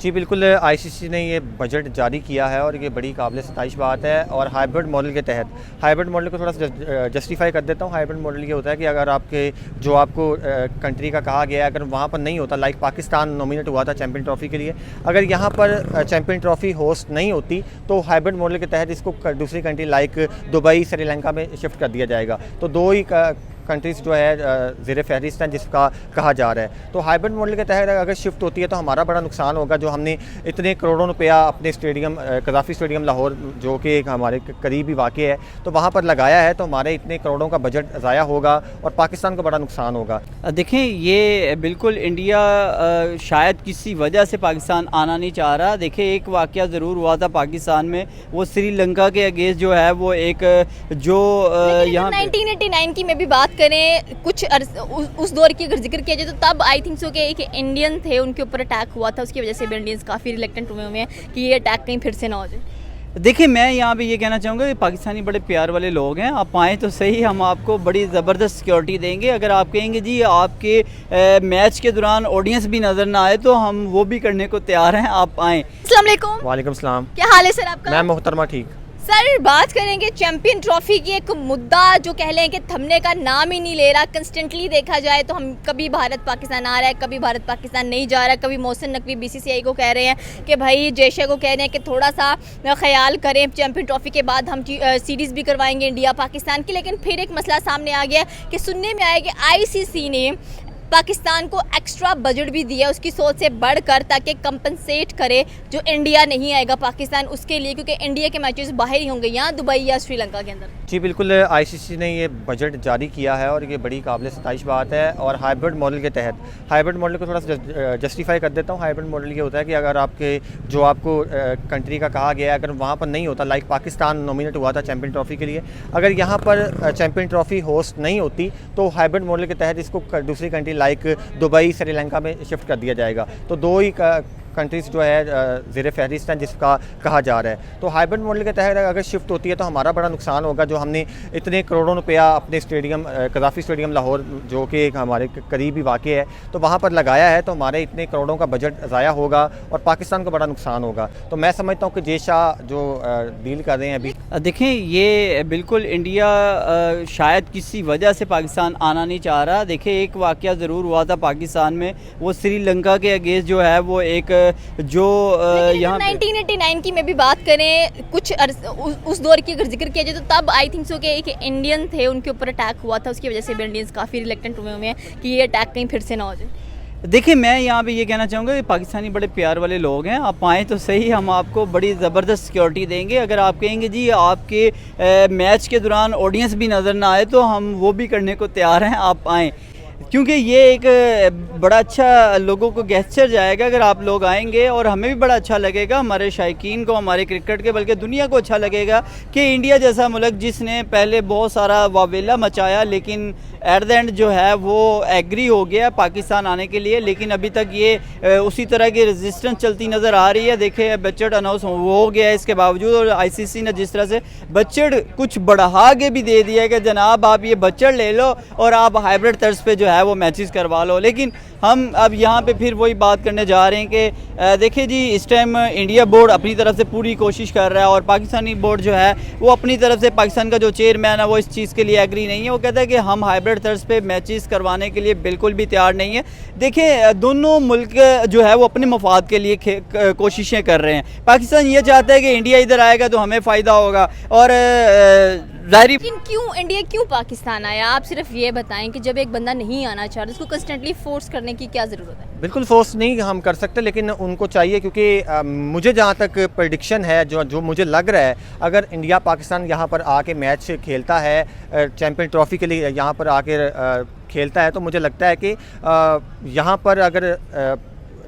जी बिल्कुल, आईसीसी ने ये बजट जारी किया है और ये बड़ी काबिल सताइश बात है। और हाइब्रिड मॉडल के तहत हाइब्रिड मॉडल को थोड़ा सा जस्टिफाई कर देता हूँ। हाइब्रिड मॉडल ये होता है कि अगर आपके जो आपको कंट्री का कहा गया है, अगर वहाँ पर नहीं होता, लाइक पाकिस्तान नॉमिनेट हुआ था चैम्पियन ट्रॉफ़ी के लिए, अगर यहाँ पर चैम्पियन ट्रॉफ़ी होस्ट नहीं होती तो हाइब्रिड मॉडल के तहत इसको दूसरी कंट्री लाइक दुबई, श्रीलंका में शिफ्ट कर दिया जाएगा। तो दो ही कंट्रीज़ जो है ज़ेर फहरिस्त हैं जिसका कहा जा रहा है। तो हाइब्रिड मॉडल के तहत अगर शिफ्ट होती है तो हमारा बड़ा नुकसान होगा। जो हमने इतने करोड़ों रुपया अपने स्टेडियम कज़ाफ़ी स्टेडियम लाहौर, जो कि एक हमारे करीबी वाक़ है, तो वहाँ पर लगाया है, तो हमारे इतने करोड़ों का बजट ज़ाया होगा और पाकिस्तान को बड़ा नुकसान होगा। देखें, ये बिल्कुल इंडिया शायद किसी वजह से पाकिस्तान आना नहीं चाह रहा। देखें, एक वाक़या ज़रूर हुआ था पाकिस्तान में, वो श्रीलंका के अगेंस्ट जो है वो एक जो यहाँ 1989 की मैं भी बात करें, कुछ उस दौर की अगर जिक्र किया जाए तो तब आई थिंक सो कि एक इंडियन थे, उनके ऊपर अटैक हुआ था, उसकी वजह से भी इंडियंस काफ़ी रिलेक्टेंट हुए हैं कि ये अटैक कहीं फिर से ना हो जाए। देखिए, मैं यहाँ पे ये कहना चाहूँगा कि पाकिस्तानी बड़े प्यार वाले लोग हैं। आप आएँ तो सही, हम आपको बड़ी ज़बरदस्त सिक्योरिटी देंगे। अगर आप कहेंगे जी आपके मैच के दौरान ऑडियंस भी नज़र ना आए तो हम वो भी करने को तैयार हैं, आप आएँ। अस्सलाम वालेकुम। वालेकुम सलाम। क्या हाल है सर आपका? मैं मोहतरमा ठीक। सर, बात करेंगे चैंपियन ट्रॉफी की। एक मुद्दा जो कह लें कि थमने का नाम ही नहीं ले रहा। कंस्टेंटली देखा जाए तो हम कभी भारत पाकिस्तान आ रहा है, कभी भारत पाकिस्तान नहीं जा रहा। कभी मोहसिन नकवी बीसीसीआई को कह रहे हैं कि भाई जयशे को कह रहे हैं कि थोड़ा सा ख्याल करें, चैंपियन ट्रॉफी के बाद हम सीरीज़ भी करवाएंगे इंडिया पाकिस्तान की। लेकिन फिर एक मसला सामने आ गया कि सुनने में आया कि आईसीसी ने पाकिस्तान को एक्स्ट्रा बजट भी दिया उसकी सोच से बढ़कर, ताकि कंपनसेट करे जो इंडिया नहीं आएगा पाकिस्तान उसके लिए, क्योंकि इंडिया के मैचेस बाहर ही होंगे, यहाँ दुबई या श्रीलंका के अंदर। जी बिल्कुल, आईसीसी ने ये बजट जारी किया है और ये बड़ी काबिल सताइश बात है। और हाइब्रिड मॉडल के तहत हाइब्रिड मॉडल को थोड़ा सा जस्टिफाई कर देता हूँ। हाइब्रिड मॉडल ये होता है कि अगर आपके जो आपको कंट्री का कहा गया है, अगर वहाँ पर नहीं होता, लाइक पाकिस्तान नॉमिनेट हुआ था चैम्पियन ट्रॉफ़ी के लिए, अगर यहाँ पर चैम्पियन ट्रॉफ़ी होस्ट नहीं होती तो हाइब्रिड मॉडल के तहत इसको दूसरी कंट्री लाइक दुबई, श्रीलंका में शिफ्ट कर दिया जाएगा। तो दो ही कंट्रीज़ जो है ज़ेर फहरिस्त हैं जिसका कहा जा रहा है। तो हाइब्रिड मॉडल के तहत अगर शिफ्ट होती है तो हमारा बड़ा नुकसान होगा। जो हमने इतने करोड़ों रुपया अपने स्टेडियम कज़ाफ़ी स्टेडियम लाहौर, जो कि एक हमारे करीबी वाक़ है, तो वहाँ पर लगाया है, तो हमारे इतने करोड़ों का बजट ज़ाया होगा और पाकिस्तान को बड़ा नुकसान होगा। तो मैं समझता हूँ कि जय शाह जो डील कर रहे हैं अभी। देखें, ये बिल्कुल इंडिया शायद किसी वजह से पाकिस्तान आना नहीं चाह रहा। देखें, एक वाक़या ज़रूर हुआ था पाकिस्तान में, वो श्रीलंका के अगेंस्ट जो है वो एक जो यहाँ 1989 की मैं भी बात करें, कुछ उस दौर की अगर जिक्र किया जाए तो तब आई थिंक सो कि एक इंडियन थे, उनके ऊपर अटैक हुआ था, उसकी वजह से भी इंडियंस काफ़ी रिलेक्टेंट हुए हैं कि ये अटैक कहीं फिर से ना हो जाए। देखिए, मैं यहाँ पे ये कहना चाहूँगा कि पाकिस्तानी बड़े प्यार वाले लोग हैं। आप आएँ तो सही, हम आपको बड़ी ज़बरदस्त सिक्योरिटी देंगे। अगर आप कहेंगे जी आपके मैच के दौरान ऑडियंस भी नज़र ना आए तो हम वो भी करने को तैयार हैं, आप आएँ। क्योंकि ये एक बड़ा अच्छा लोगों को गेस्चर जाएगा अगर आप लोग आएंगे, और हमें भी बड़ा अच्छा लगेगा, हमारे शायकीन को, हमारे क्रिकेट के बल्कि दुनिया को अच्छा लगेगा कि इंडिया जैसा मुल्क जिसने पहले बहुत सारा वावेला मचाया, लेकिन एट द एंड जो है वो एग्री हो गया पाकिस्तान आने के लिए, लेकिन अभी तक ये उसी तरह की रेजिस्टेंस चलती नज़र आ रही है। देखिए, बजट अनाउंस हो गया है इसके बावजूद, और आईसीसी ने जिस तरह से बजट कुछ बढ़ा के भी दे दिया है कि जनाब आप ये बजट ले लो और आप हाइब्रिड तर्ज पे जो है वो मैचेस करवा लो। लेकिन हम अब यहाँ पे फिर वही बात करने जा रहे हैं कि देखिए जी, इस टाइम इंडिया बोर्ड अपनी तरफ से पूरी कोशिश कर रहा है और पाकिस्तानी बोर्ड जो है वो अपनी तरफ से, पाकिस्तान का जो चेयरमैन है वो इस चीज़ के लिए एग्री नहीं है। वो कहता है कि हम हाइब्रिड तर्ज पे मैचेस करवाने के लिए बिल्कुल भी तैयार नहीं है। देखिए, दोनों मुल्क जो है वो अपने मफाद के लिए कोशिशें कर रहे हैं। पाकिस्तान ये चाहता है कि इंडिया इधर आएगा तो हमें फ़ायदा होगा, और लेकिन क्यों इंडिया, क्यों पाकिस्तान आया? आप सिर्फ ये बताएं कि जब एक बंदा नहीं आना चाह रहा उसको कंस्टेंटली फोर्स करने की क्या ज़रूरत है? बिल्कुल फोर्स नहीं हम कर सकते, लेकिन उनको चाहिए, क्योंकि मुझे जहाँ तक प्रेडिक्शन है, जो मुझे लग रहा है, अगर इंडिया पाकिस्तान यहाँ पर आके मैच खेलता है, चैम्पियन ट्रॉफ़ी के लिए यहाँ पर आके खेलता है, तो मुझे लगता है कि यहाँ पर अगर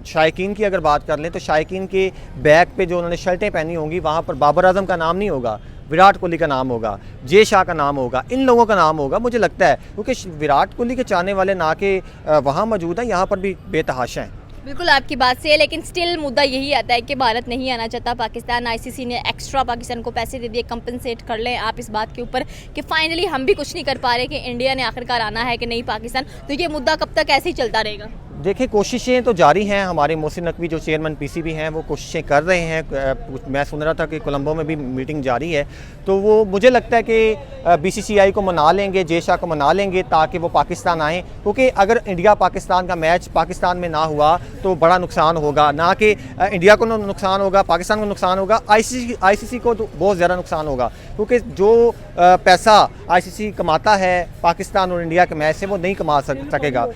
शायकीन की अगर बात कर लें तो शायकीन के बैक पे जो उन्होंने शर्टें पहनी होंगी, वहाँ पर बाबर आजम का नाम नहीं होगा, विराट कोहली का नाम होगा, जय शाह का नाम होगा, इन लोगों का नाम होगा, मुझे लगता है, क्योंकि विराट कोहली के चाहने वाले ना के वहाँ मौजूद हैं, यहाँ पर भी बेतहाशा हैं। बिल्कुल आपकी बात से है, लेकिन स्टिल मुद्दा यही आता है कि भारत नहीं आना चाहता पाकिस्तान। आईसीसी ने एक्स्ट्रा पाकिस्तान को पैसे दे दिए, कंपनसेट कर लें आप इस बात के ऊपर कि फाइनली हम भी कुछ नहीं कर पा रहे कि इंडिया ने आखिरकार आना है कि नहीं पाकिस्तान। तो ये मुद्दा कब तक ऐसे ही चलता रहेगा? देखिए कोशिशें तो जारी हैं। हमारे मोहसिन नकवी जो चेयरमैन पीसीबी हैं वो कोशिशें कर रहे हैं। मैं सुन रहा था कि कोलंबो में भी मीटिंग जारी है, तो वो मुझे लगता है कि बीसीसीआई को मना लेंगे, जे शाह को मना लेंगे ताकि वो पाकिस्तान आएँ, क्योंकि अगर इंडिया पाकिस्तान का मैच पाकिस्तान में ना हुआ तो बड़ा नुकसान होगा, ना कि इंडिया को नुकसान होगा, पाकिस्तान को नुकसान होगा, आईसीसी को तो बहुत ज़्यादा नुकसान होगा, क्योंकि जो पैसा आईसीसी कमाता है पाकिस्तान और इंडिया के मैच से वो नहीं कमा सकेगा।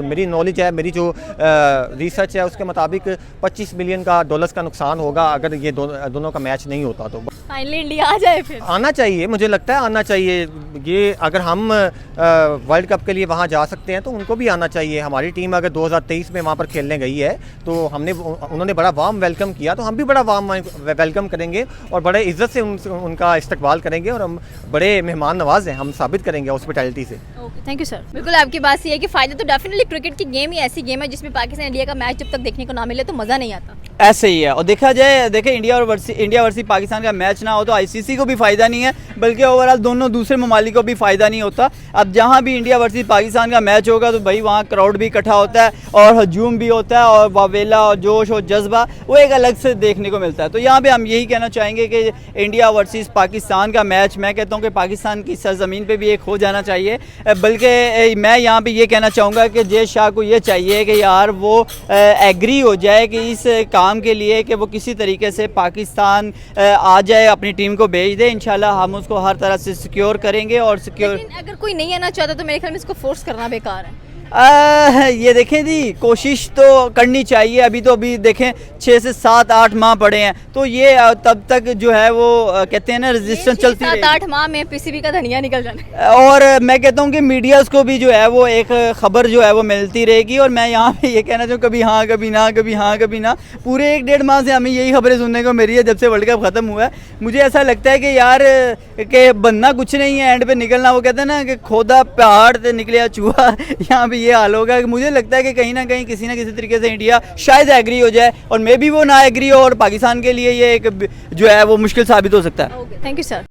मेरी नॉलेज है, मेरी जो रिसर्च है उसके मुताबिक 25 मिलियन का डॉलर्स का नुकसान होगा अगर ये दोनों का मैच नहीं होता। तो फाइनली इंडिया आ जाए, फिर आना चाहिए, मुझे लगता है आना चाहिए। ये अगर हम वर्ल्ड कप के लिए वहाँ जा सकते हैं तो उनको भी आना चाहिए। हमारी टीम अगर 2023 में वहाँ पर खेलने गई है तो उन्होंने बड़ा वार्म वेलकम किया, तो हम भी बड़ा वार्म वेलकम करेंगे और बड़े इज्जत से उनका इस्तकबाल करेंगे और हम बड़े मेहमान नवाज हैं, हम साबित करेंगे हॉस्पिटैलिटी से। Thank you sir. बिल्कुल आपकी बात सही है कि फ़ायदा तो डेफिनेटली, क्रिकेट की गेम ही ऐसी गेम है जिसमें पाकिस्तान इंडिया का मैच जब तक देखने को ना मिले तो मज़ा नहीं आता। ऐसे ही है। और देखा जाए, देखें इंडिया वर्सेस पाकिस्तान का मैच ना हो तो आईसीसी को भी फ़ायदा नहीं है, बल्कि ओवरऑल दोनों दूसरे ममालिक को भी फ़ायदा नहीं होता। अब जहाँ भी इंडिया वर्सेस पाकिस्तान का मैच होगा तो भाई वहाँ क्राउड भी इकट्ठा होता है और हजूम भी होता है और वावेला और जोश और जज्बा वो एक अलग से देखने को मिलता है। तो यहाँ पे हम यही कहना चाहेंगे कि इंडिया वर्सेस पाकिस्तान का मैच, मैं कहता हूँ कि पाकिस्तान की सरजमीन पे भी एक हो जाना चाहिए। बल्कि मैं यहाँ पे ये कहना चाहूँगा कि जे शाह को ये चाहिए कि यार वो एग्री हो जाए कि इस काम के लिए कि वो किसी तरीके से पाकिस्तान आ जाए, अपनी टीम को भेज दे। इंशाल्लाह हम उसको हर तरह से सिक्योर करेंगे और सिक्योर। लेकिन अगर कोई नहीं आना चाहता तो मेरे ख्याल में इसको फोर्स करना बेकार है। ये देखें जी, कोशिश तो करनी चाहिए। अभी देखें 6 से 7-8 माह पड़े हैं, तो ये तब तक जो है वो कहते हैं ना रेजिस्टेंस चलती है। 7-8 माह में पीसीबी का धनिया निकल जाना। और मैं कहता हूँ कि मीडियाज़ को भी जो है वो एक ख़बर जो है वो मिलती रहेगी। और मैं यहाँ पे ये कहना चाहूँ, कभी हाँ कभी ना, कभी हाँ कभी ना, पूरे 1-1.5 माह से हमें यही खबरें सुनने को मिल रही है जब से वर्ल्ड कप ख़त्म हुआ है। मुझे ऐसा लगता है कि यार कि बनना कुछ नहीं है, एंड पे निकलना, वो कहते हैं ना कि खोदा पहाड़ से निकले चूहा, यहाँ पे ये हाल होगा। मुझे लगता है कि कहीं ना कहीं किसी ना किसी तरीके से इंडिया शायद एग्री हो जाए और मे बी वो ना एग्री हो और पाकिस्तान के लिए ये एक जो है वो मुश्किल साबित हो सकता है। Thank you sir.